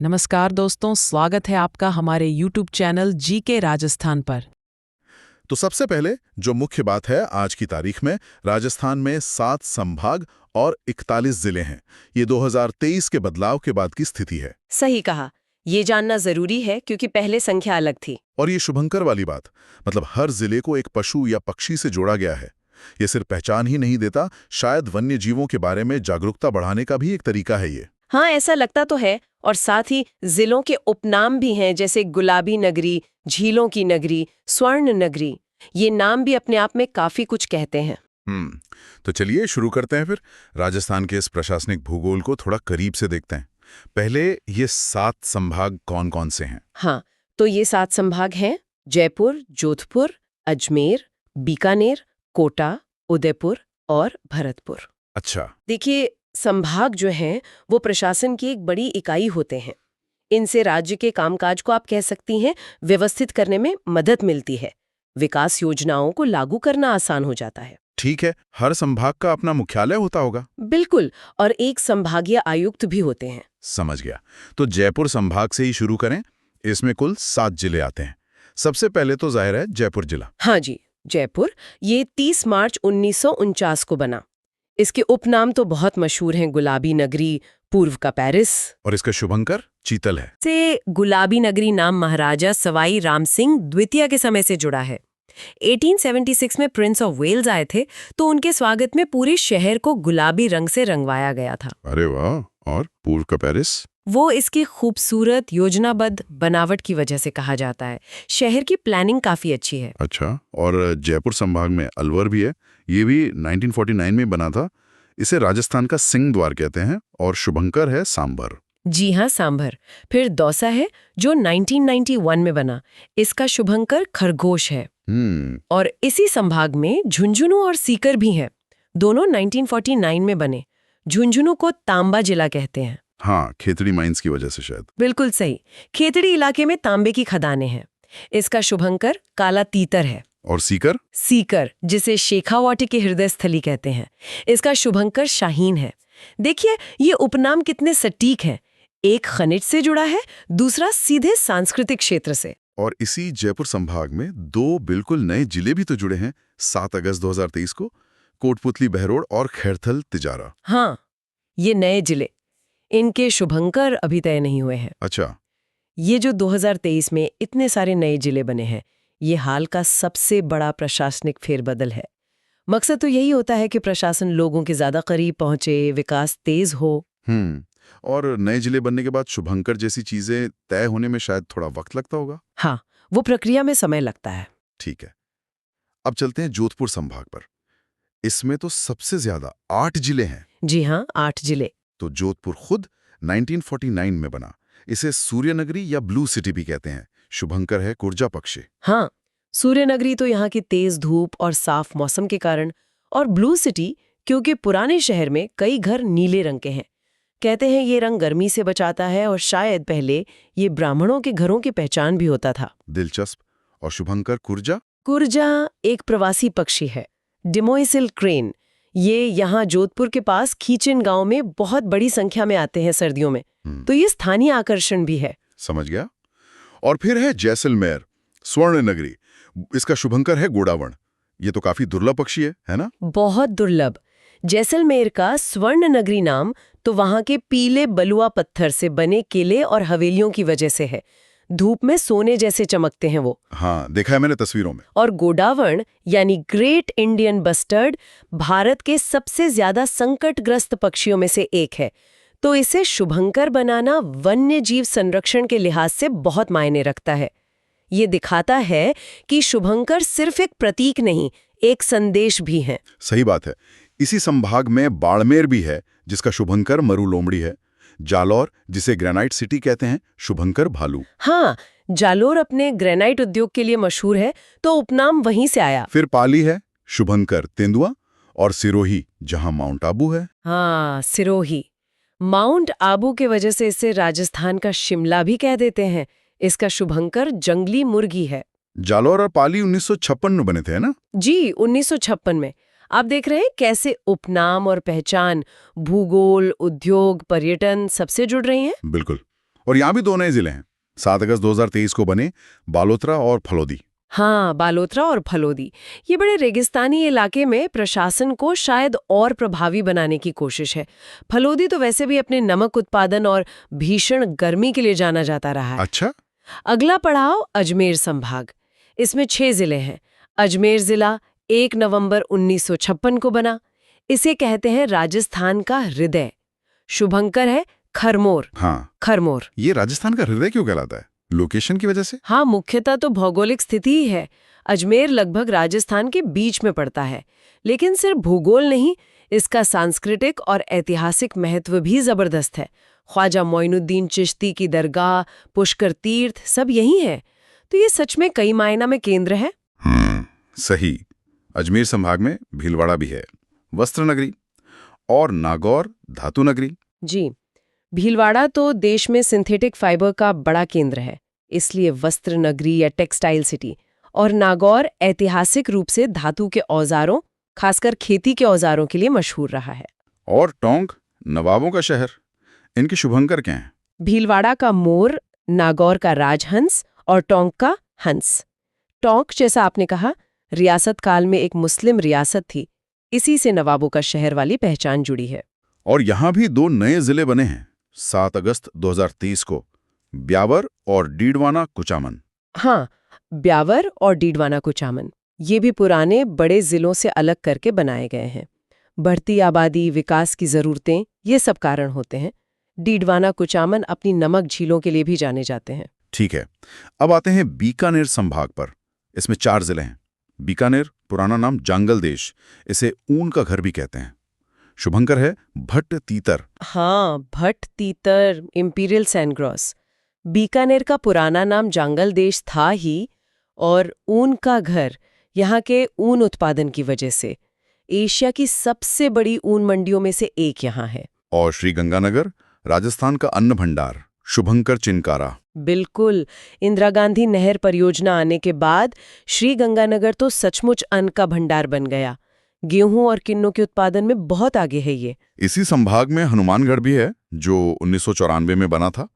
नमस्कार दोस्तों, स्वागत है आपका हमारे YouTube चैनल जीके राजस्थान पर। तो सबसे पहले जो मुख्य बात है, आज की तारीख में राजस्थान में 7 संभाग और 41 जिले हैं। ये 2023 के बदलाव के बाद की स्थिति है। सही कहा। ये जानना जरूरी है क्योंकि पहले संख्या अलग थी। और ये शुभंकर वाली बात, मतलब हर जिले को एक पशु या पक्षी से जोड़ा गया है। ये सिर्फ पहचान ही नहीं देता, शायद वन्य जीवों के बारे में जागरूकता बढ़ाने का भी एक तरीका है ये। हाँ, ऐसा लगता तो है। और साथ ही जिलों के उपनाम भी हैं, जैसे गुलाबी नगरी, झीलों की नगरी, स्वर्ण नगरी। ये नाम भी अपने आप में काफी कुछ कहते हैं। तो चलिए शुरू करते हैं फिर। राजस्थान के इस प्रशासनिक भूगोल को थोड़ा करीब से देखते हैं। पहले ये 7 संभाग कौन कौन से हैं? हाँ, तो ये 7 संभाग हैं: जयपुर, जोधपुर, अजमेर, बीकानेर, कोटा, उदयपुर और भरतपुर। अच्छा। देखिए, संभाग जो हैं वो प्रशासन की एक बड़ी इकाई होते हैं। इनसे राज्य के कामकाज को आप कह सकती हैं व्यवस्थित करने में मदद मिलती है। विकास योजनाओं को लागू करना आसान हो जाता है। ठीक है, हर संभाग का अपना मुख्यालय होता होगा। बिल्कुल, और एक संभागीय आयुक्त भी होते हैं। समझ गया। तो जयपुर संभाग से ही शुरू करें। इसमें कुल 7 जिले आते हैं। सबसे पहले तो जाहिर है जयपुर जिला। हाँ जी, जयपुर ये 30 मार्च 1949 को बना। इसके उपनाम तो बहुत मशहूर हैं: गुलाबी नगरी, पूर्व का पेरिस। और इसका शुभंकर चीतल है। से गुलाबी नगरी नाम महाराजा सवाई राम सिंह द्वितीय के समय से जुड़ा है। 1876 में प्रिंस ऑफ वेल्स आए थे, तो उनके स्वागत में पूरे शहर को गुलाबी रंग से रंगवाया गया था। अरे वाह! और पूर्व का पेरिस? वो इसकी खूबसूरत योजनाबद्ध बनावट की वजह से कहा जाता है। शहर की प्लानिंग काफी अच्छी है। अच्छा। और जयपुर संभाग में अलवर भी है। ये भी 1949 में बना था। इसे राजस्थान का सिंह द्वार कहते हैं। और शुभंकर है सांबर। जी हाँ, सांभर। फिर दौसा है जो 1991 में बना। इसका शुभंकर खरगोश है। और इसी संभाग में झुंझुनू और सीकर भी हैं। दोनों 1949 में बने। झुंझुनू को तांबा जिला कहते हैं। हाँ, खेतड़ी माइंस की वजह से शायद। बिल्कुल सही। खेतड़ी इलाके में तांबे की खदानें हैं। इसका शुभंकर काला तीतर है। और सीकर? सीकर, जिसे शेखावाटी की हृदय स्थली कहते हैं, इसका शुभंकर शाहीन है। देखिए, ये उपनाम कितने सटीक हैं। एक खनिज से जुड़ा है, दूसरा सीधे सांस्कृतिक क्षेत्र से। और इसी जयपुर संभाग में 2 बिल्कुल नए जिले भी तो जुड़े हैं 7 अगस्त 2023 को। कोटपुतली बहरोड और खैरथल तिजारा। हाँ, ये नए जिले, इनके शुभंकर अभी तय नहीं हुए हैं। अच्छा। ये जो 2023 में इतने सारे नए जिले बने हैं, ये हाल का सबसे बड़ा प्रशासनिक फेरबदल है। मकसद तो यही होता है कि प्रशासन लोगों के ज्यादा करीब पहुंचे, विकास तेज हो। और नए जिले बनने के बाद शुभंकर जैसी चीजें तय होने में शायद थोड़ा वक्त लगता होगा। हाँ, वो प्रक्रिया में समय लगता है। ठीक है। अब चलते हैं जोधपुर संभाग पर। इसमें तो सबसे ज्यादा 8 जिले हैं। जी हाँ, 8 जिले। तो जोधपुर खुद 1949 में बना। इसे सूर्यनगरी या ब्लू सिटी भी कहते हैं। शुभंकर है कुर्जा पक्षी। हाँ, सूर्यनगरी तो यहाँ की तेज धूप और साफ मौसम के कारण, और ब्लू सिटी क्योंकि पुराने शहर में कई घर नीले रंग के हैं। कहते हैं ये रंग गर्मी से बचाता है, और शायद पहले ये ब्राह्मणों के घरों की पहचान भी होता था। दिलचस्प। और शुभंकर कुर्जा? कुर्जा एक प्रवासी पक्षी है, डिमोइसिल क्रेन। ये यहाँ जोधपुर के पास खीचिन गांव में बहुत बड़ी संख्या में आते हैं सर्दियों में। तो ये स्थानीय आकर्षण भी है। समझ गया। और फिर है जैसलमेर, स्वर्ण नगरी। इसका शुभंकर है गोडावण। ये तो काफी दुर्लभ पक्षी है ना? बहुत दुर्लभ। जैसलमेर का स्वर्ण नगरी नाम तो वहां के पीले बलुआ पत्थर से बने किले और हवेलियों की वजह से है। धूप में सोने जैसे चमकते हैं वो। हाँ, देखा है मैंने तस्वीरों में। और गोडावण यानी ग्रेट इंडियन बस्टर्ड भारत के सबसे ज्यादा संकटग्रस्त पक्षियों में से एक है। तो इसे शुभंकर बनाना वन्य जीव संरक्षण के लिहाज से बहुत मायने रखता है। ये दिखाता है कि शुभंकर सिर्फ एक प्रतीक नहीं, एक संदेश भी है। सही बात है। इसी संभाग में बाड़मेर भी है, जिसका शुभंकर मरु लोमड़ी है। जालौर, जिसे ग्रेनाइट सिटी कहते हैं, शुभंकर भालू। हाँ, जालोर अपने ग्रेनाइट उद्योग के लिए मशहूर है, तो उपनाम वहीं से आया। फिर पाली है, शुभंकर तेंदुआ। और सिरोही, जहां माउंट आबू है। हाँ, सिरोही। माउंट आबू के वजह से इसे राजस्थान का शिमला भी कह देते हैं। इसका शुभंकर जंगली मुर्गी है। जालौर और पाली 1956 में बने थे, है ना? जी, 1956 में। आप देख रहे हैं कैसे उपनाम और पहचान भूगोल, उद्योग, पर्यटन सबसे जुड़ रही हैं। बिल्कुल। और यहाँ भी 2 नए जिले हैं। 7 अगस्त 2023 को बने बालोतरा और फलोदी। हाँ, बालोतरा और फलोदी। ये बड़े रेगिस्तानी इलाके में प्रशासन को शायद और प्रभावी बनाने की कोशिश है। फलोदी तो वैसे भी अपने नमक उत्पादन और भीषण गर्मी के लिए जाना जाता रहा है। अच्छा। अगला पड़ाव अजमेर संभाग। इसमें 6 जिले हैं। अजमेर जिला 1 नवंबर 1956 को बना। इसे कहते हैं राजस्थान का हृदय। शुभंकर है खरमोर। हाँ, खरमोर। ये राजस्थान का हृदय क्यों कहलाता है? लोकेशन की वजह से? हाँ, मुख्यतः तो भौगोलिक स्थिति ही है। अजमेर लगभग राजस्थान के बीच में पड़ता है, लेकिन सिर्फ भूगोल नहीं, इसका सांस्कृतिक और ऐतिहासिक महत्व भी जबरदस्त है। ख्वाजा मोइनुद्दीन चिश्ती की दरगाह, पुष्कर तीर्थ सब यही है। तो ये सच में कई मायना में केंद्र है। सही। अजमेर संभाग में भीलवाड़ा भी है, वस्त्र नगरी, और नागौर धातु नगरी। जी, भीलवाड़ा तो देश में सिंथेटिक फाइबर का बड़ा केंद्र है, इसलिए वस्त्र नगरी या टेक्सटाइल सिटी। और नागौर ऐतिहासिक रूप से धातु के औजारों, खासकर खेती के औजारों के लिए मशहूर रहा है। और टोंक नवाबों का शहर, इनके शुभंकर क्या हैं? भीलवाड़ा का मोर, नागौर का राजहंस और टोंक का हंस। टोंक, जैसा आपने कहा, रियासत काल में एक मुस्लिम रियासत थी। इसी से नवाबों का शहर वाली पहचान जुड़ी है। और यहाँ भी 2 नए जिले बने हैं 7 अगस्त 2023 को, ब्यावर और डीडवाना कुचामन। हाँ, ब्यावर और डीडवाना कुचामन ये भी पुराने बड़े जिलों से अलग करके बनाए गए हैं। बढ़ती आबादी, विकास की ज़रूरतें, ये सब कारण होते हैं। डीडवाना कुचामन अपनी नमक झीलों के लिए भी जाने जाते हैं। ठीक है, अब आते हैं बीकानेर संभाग पर। इसमें 4 जिले हैं। बीकानेर, पुराना नाम जांगल देश, इसे ऊन का घर भी कहते हैं। शुभंकर है भट्ट तीतर। हाँ, भट्ट तीतर, इंपीरियल सैंडग्रॉस। बीकानेर का पुराना नाम जांगल देश था ही, और ऊन का घर यहाँ के ऊन उत्पादन की वजह से एशिया की सबसे बड़ी ऊन मंडियों में से एक यहाँ है। और श्रीगंगानगर, राजस्थान का अन्न भंडार, शुभंकर चिनकारा। बिल्कुल, इंदिरा गांधी नहर परियोजना आने के बाद श्रीगंगानगर तो सचमुच अन्न का भंडार बन गया। गेहूं और किन्नों के उत्पादन में बहुत आगे है ये। इसी संभाग में हनुमानगढ़ भी है, जो 1994 में बना था।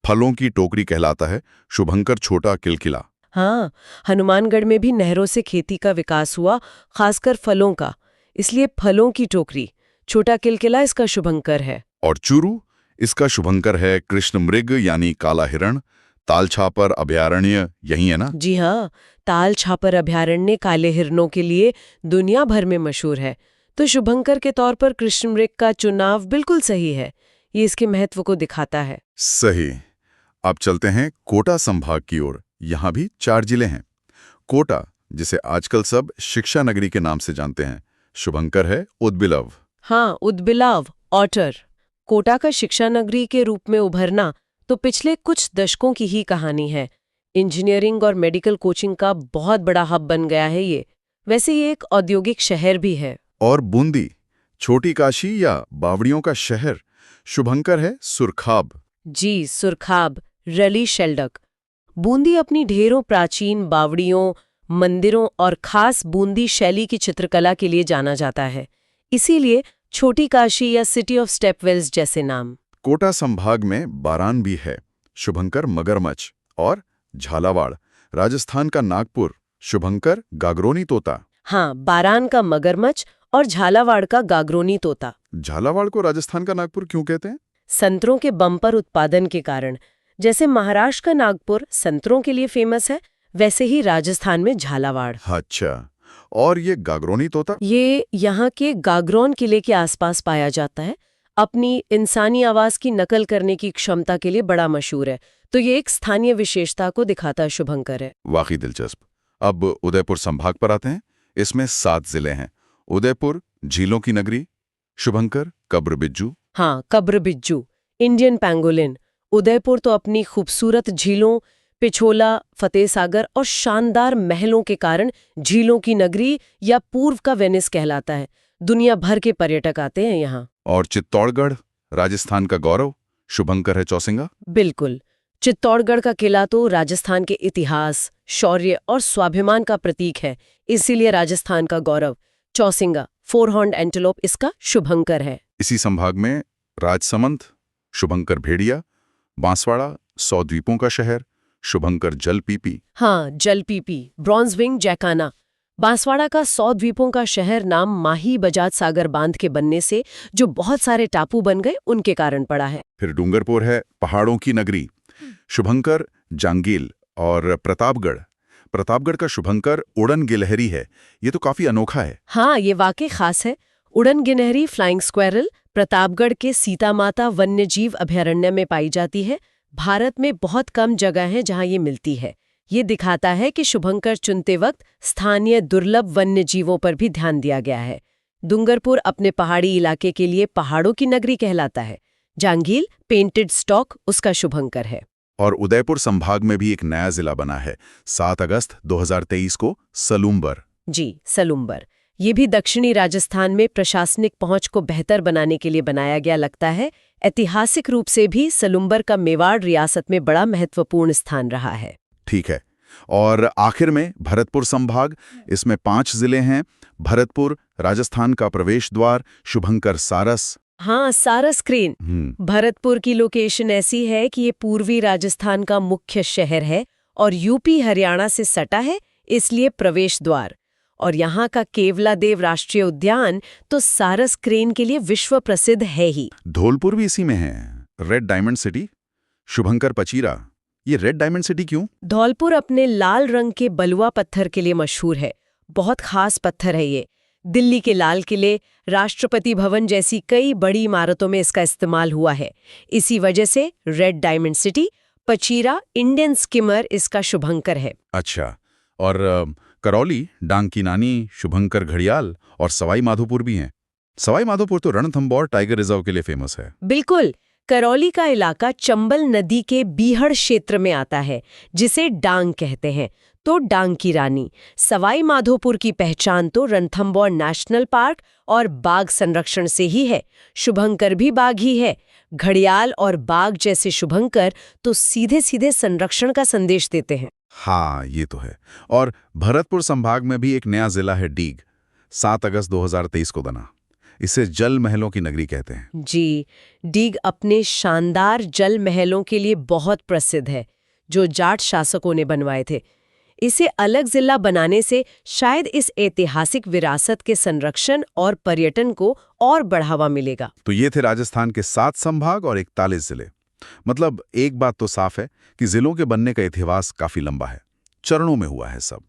फलों की टोकरी कहलाता है, शुभंकर छोटा किलकिला। हाँ, हनुमानगढ़ में भी नहरों से खेती का विकास हुआ, खासकर फलों का, इसलिए फलों की टोकरी। छोटा किलकिला इसका शुभंकर है। और चूरू, इसका शुभंकर है कृष्ण मृग यानी काला हिरण। ताल छापर अभयारण्य यही है ना? जी हाँ, ताल छापर अभयारण्य काले हिरणों के लिए दुनिया भर में मशहूर है। तो शुभंकर के तौर पर कृष्ण मृग का चुनाव बिल्कुल सही है। ये इसके महत्व को दिखाता है। सही। अब चलते हैं कोटा संभाग की ओर। यहाँ भी 4 जिले हैं। कोटा, जिसे आजकल सब शिक्षा नगरी के नाम से जानते हैं, शुभंकर है उदबिलव। हाँ, उदबिलाव, ऑटर। कोटा का शिक्षा नगरी के रूप में उभरना तो पिछले कुछ दशकों की ही कहानी है। इंजीनियरिंग और मेडिकल कोचिंग का बहुत बड़ा हब बन गया है ये। वैसे ये एक औद्योगिक शहर भी है। और बूंदी, छोटी काशी या बावड़ियों का शहर, शुभंकर है सुरखाब। जी, सुरखाब, रली शेल्डक। बूंदी अपनी ढेरों प्राचीन बावड़ियों, मंदिरों और खास बूंदी शैली की चित्रकला के लिए जाना जाता है। इसीलिए छोटी काशी या सिटी ऑफ स्टेपवेल्स जैसे नाम। कोटा संभाग में बारान भी है, शुभंकर मगरमच्छ। और झालावाड़, राजस्थान का नागपुर, शुभंकर गागरोनी तोता। हाँ, बारान का मगरमच्छ और झालावाड़ का गागरोनी तोता। झालावाड़ को राजस्थान का नागपुर क्यों कहते हैं? संतरों के बम्पर उत्पादन के कारण। जैसे महाराष्ट्र का नागपुर संतरों के लिए फेमस है, वैसे ही राजस्थान में झालावाड़। अच्छा, और ये गागरोनी तोता? ये यहाँ के गागरोन किले के आसपास पाया जाता है। अपनी इंसानी आवाज की नकल करने की क्षमता के लिए बड़ा मशहूर है। तो ये एक स्थानीय विशेषता को दिखाता शुभंकर है। वाकई दिलचस्प। अब उदयपुर संभाग पर आते हैं। इसमें 7 जिले हैं। उदयपुर, झीलों की नगरी, शुभंकर कब्र बिज्जू। हाँ, कब्र बिज्जू, इंडियन पैंगोलिन। उदयपुर तो अपनी खूबसूरत झीलों, पिछोला, फतेह सागर और शानदार महलों के कारण झीलों की नगरी या पूर्व का वेनिस कहलाता है। दुनिया भर के पर्यटक आते हैं यहाँ। और चित्तौड़गढ़, राजस्थान का गौरव, शुभंकर है चौसिंगा। बिल्कुल, चित्तौड़गढ़ का किला तो राजस्थान के इतिहास, शौर्य और स्वाभिमान का प्रतीक है, इसीलिए राजस्थान का गौरव। चौसिंगा, 4 हॉर्न्ड एंटेलोप, इसका शुभंकर है। इसी संभाग में राजसमंद, शुभंकर भेड़िया, बांसवाड़ा 100 द्वीपों का शहर, शुभंकर जलपीपी। हाँ, जलपीपी, ब्रॉन्जविंग जैकाना। बांसवाड़ा का 100 द्वीपों का शहर नाम माही बजाज सागर बांध के बनने से जो बहुत सारे टापू बन गए उनके कारण पड़ा है। फिर डूंगरपुर है पहाड़ों की नगरी, शुभंकर जांगील। और प्रतापगढ़ का शुभंकर उड़न गिलहरी है। ये तो काफी अनोखा है। हाँ, ये वाकई खास है। उड़न गिलहरी फ्लाइंग स्क्वेरल प्रतापगढ़ के सीता माता वन्य जीव अभयारण्य में पाई जाती है। भारत में बहुत कम जगह है जहां ये मिलती है। ये दिखाता है कि शुभंकर चुनते वक्त स्थानीय दुर्लभ वन्य जीवों पर भी ध्यान दिया गया है। डूंगरपुर अपने पहाड़ी इलाके के लिए पहाड़ों की नगरी कहलाता है। जांगील पेंटेड स्टॉक उसका शुभंकर है। और उदयपुर संभाग में भी एक नया जिला बना है 7 अगस्त 2023 को, सलूम्बर। जी, सलूम्बर। ये भी दक्षिणी राजस्थान में प्रशासनिक पहुंच को बेहतर बनाने के लिए बनाया गया लगता है। ऐतिहासिक रूप से भी सलूम्बर का मेवाड़ रियासत में बड़ा महत्वपूर्ण स्थान रहा है। ठीक है। और आखिर में भरतपुर संभाग, इसमें 5 जिले हैं। भरतपुर राजस्थान का प्रवेश द्वार, शुभंकर सारस। हाँ, सारस क्रेन। भरतपुर की लोकेशन ऐसी है कि ये पूर्वी राजस्थान का मुख्य शहर है और यूपी हरियाणा से सटा है, इसलिए प्रवेश द्वार। और यहाँ का केवलादेव राष्ट्रीय उद्यान तो सारस क्रेन के लिए विश्व प्रसिद्ध है ही। धौलपुर भी इसी में है। रेड डायमंड सिटी, शुभंकर पचीरा। ये रेड डायमंड सिटी क्यों? धौलपुर अपने लाल रंग के बलुआ पत्थर के लिए मशहूर है। बहुत खास पत्थर है ये। दिल्ली के लाल किले, राष्ट्रपति भवन जैसी कई बड़ी इमारतों में इसका इस्तेमाल हुआ है। इसी वजह से red diamond city. पचीरा Indian skimmer इसका शुभंकर है। अच्छा। और करौली, डांग की नानी, शुभंकर घड़ियाल और सवाई माधोपुर भी हैं। सवाई माधोपुर तो रणथंभौर टाइगर रिजर्व के लिए फेमस है। बिल्कुल। करौली का इलाका चंबल नदी के बीहड़ क्षेत्र में आता है, जिसे डांग कहते हैं, तो डांग की रानी। सवाई माधोपुर की पहचान तो रणथंभौर नेशनल पार्क और बाघ संरक्षण से ही है। शुभंकर भी बाघ ही है। घड़ियाल और बाघ जैसे शुभंकर तो सीधे सीधे संरक्षण का संदेश देते हैं। हाँ, ये तो है। और भरतपुर संभाग में भी एक नया जिला है, डीग। 7 अगस्त 2023 को बना। इसे जल महलों की नगरी कहते हैं। जी, डीग अपने शानदार जल महलों के लिए बहुत प्रसिद्ध है, जो जाट शासकों ने बनवाए थे। इसे अलग जिला बनाने से शायद इस ऐतिहासिक विरासत के संरक्षण और पर्यटन को और बढ़ावा मिलेगा। तो ये थे राजस्थान के 7 संभाग और 41 जिले। मतलब एक बात तो साफ है कि जिलों के बनने का इतिहास काफी लंबा है, चरणों में हुआ है सब।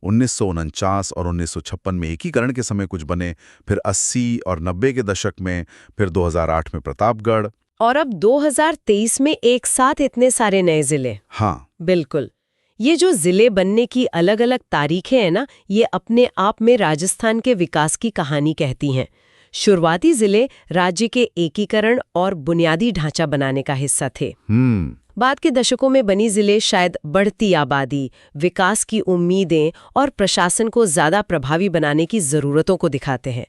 1949 और 1956 में एकीकरण के समय कुछ बने, फिर 80 और 90 के दशक में, फिर 2008 में प्रतापगढ़, और अब 2023 में एक साथ इतने सारे नए जिले। हाँ बिल्कुल। ये जो जिले बनने की अलग अलग तारीखें हैं ना, ये अपने आप में राजस्थान के विकास की कहानी कहती हैं। शुरुआती जिले राज्य के एकीकरण और बुनियादी ढांचा बनाने का हिस्सा थे। बाद के दशकों में बनी जिले शायद बढ़ती आबादी, विकास की उम्मीदें और प्रशासन को ज्यादा प्रभावी बनाने की जरूरतों को दिखाते हैं।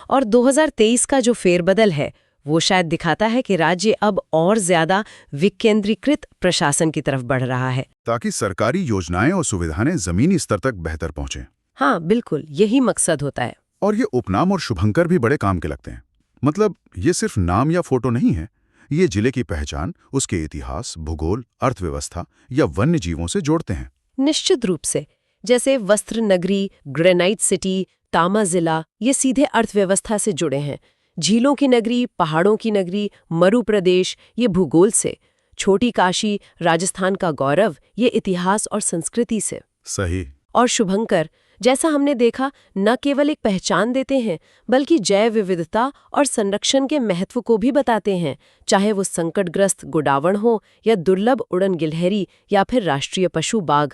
और 2023 का जो फेरबदल है, वो शायद दिखाता है कि राज्य अब और ज्यादा विकेंद्रीकृत प्रशासन की तरफ बढ़ रहा है, ताकि सरकारी योजनाएं और सुविधाएं जमीनी स्तर तक बेहतर पहुंचें। हाँ बिल्कुल, यही मकसद होता है। और ये उपनाम और शुभंकर भी बड़े काम के लगते हैं। मतलब ये सिर्फ नाम या फोटो नहीं है, ये जिले की पहचान, उसके इतिहास, भूगोल, अर्थव्यवस्था या वन्य जीवों से जोड़ते हैं। निश्चित रूप से। जैसे वस्त्र नगरी, ग्रेनाइट सिटी, तामा जिला, ये सीधे अर्थव्यवस्था से जुड़े हैं। झीलों की नगरी, पहाड़ों की नगरी, मरु प्रदेश, ये भूगोल से। छोटी काशी, राजस्थान का गौरव, ये इतिहास और संस्कृति से। सही। और शुभंकर, जैसा हमने देखा, न केवल एक पहचान देते हैं, बल्कि जैव विविधता और संरक्षण के महत्व को भी बताते हैं, चाहे वो संकटग्रस्त गोडावण हो या दुर्लभ उड़न गिलहरी या फिर राष्ट्रीय पशु बाघ।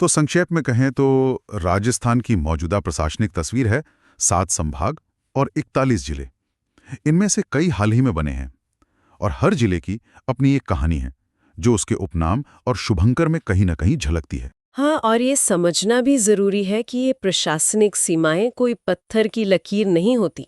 तो संक्षेप में कहें तो राजस्थान की मौजूदा प्रशासनिक तस्वीर है 7 संभाग और 41 जिले। इनमें से कई हाल ही में बने हैं और हर जिले की अपनी एक कहानी है, जो उसके उपनाम और शुभंकर में कहीं न कहीं झलकती है। हाँ, और ये समझना भी जरूरी है कि ये प्रशासनिक सीमाएं कोई पत्थर की लकीर नहीं होती।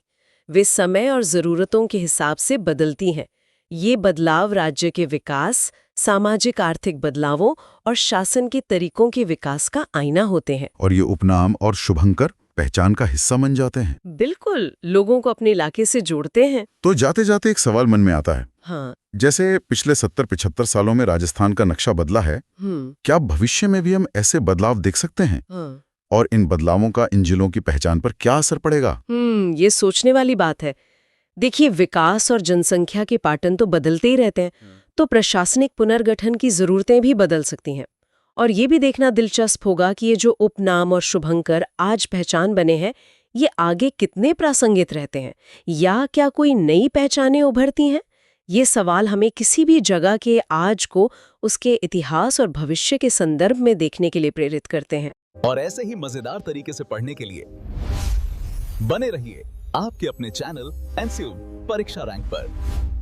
वे समय और जरूरतों के हिसाब से बदलती हैं। ये बदलाव राज्य के विकास, सामाजिक आर्थिक बदलावों और शासन के तरीकों के विकास का आईना होते हैं। और ये उपनाम और शुभंकर पहचान का हिस्सा बन जाते हैं। बिल्कुल, लोगों को अपने इलाके से जोड़ते हैं। तो जाते जाते एक सवाल मन में आता है, हाँ। जैसे पिछले 70-75 सालों में राजस्थान का नक्शा बदला है, क्या भविष्य में भी हम ऐसे बदलाव देख सकते हैं? हाँ। और इन बदलावों का इन जिलों की पहचान पर क्या असर पड़ेगा? ये सोचने वाली बात है। देखिए, विकास और जनसंख्या के पैटर्न तो बदलते ही रहते हैं, तो प्रशासनिक पुनर्गठन की जरूरतें भी बदल सकती हैं। और ये भी देखना दिलचस्प होगा कि ये जो उपनाम और शुभंकर आज पहचान बने हैं, ये आगे कितने प्रासंगिक रहते हैं, या क्या कोई नई पहचानें उभरती हैं? ये सवाल हमें किसी भी जगह के आज को उसके इतिहास और भविष्य के संदर्भ में देखने के लिए प्रेरित करते हैं। और ऐसे ही मजेदार तरीके से पढ़ने के लिए बने रहिए आपके अपने चैनल एनसीयू परीक्षा रैंक पर।